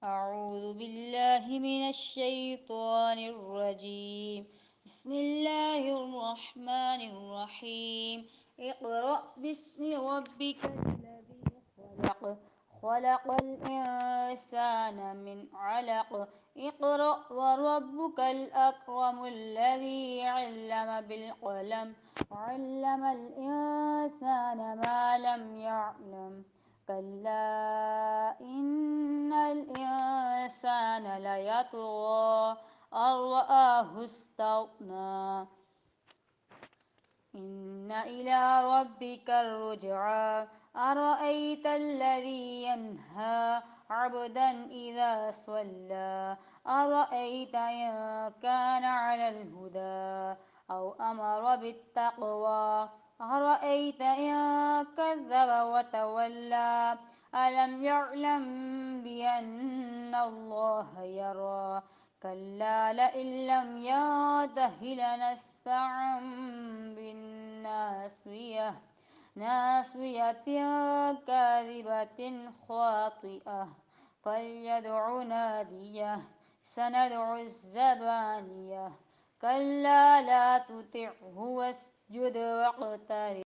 أعوذ بالله من الشيطان الرجيم. بسم الله الرحمن الرحيم. اقرأ باسم ربك الذي خلق. خلق الإنسان من علق. اقرأ وربك الأكرم الذي علم بالقلم. علم الإنسان ما لم يعلم. كلا إن الإنسان ليطغى أن رآه استغنى. إن إلى ربك الرجعى. أرأيت الذي ينهى عبدا إذا صلى. أرأيت إن كان على الهدى أو أمر بالتقوى. أرأيت إن كذب وتولى. ألم يعلم بأن الله يرى. كلا لئن لم ينته لنسفعا بالناصية. ناصية كاذبة خاطئة. فليدع ناديه. سندع الزبانية. كلا لا تطعه واسجد واقترب.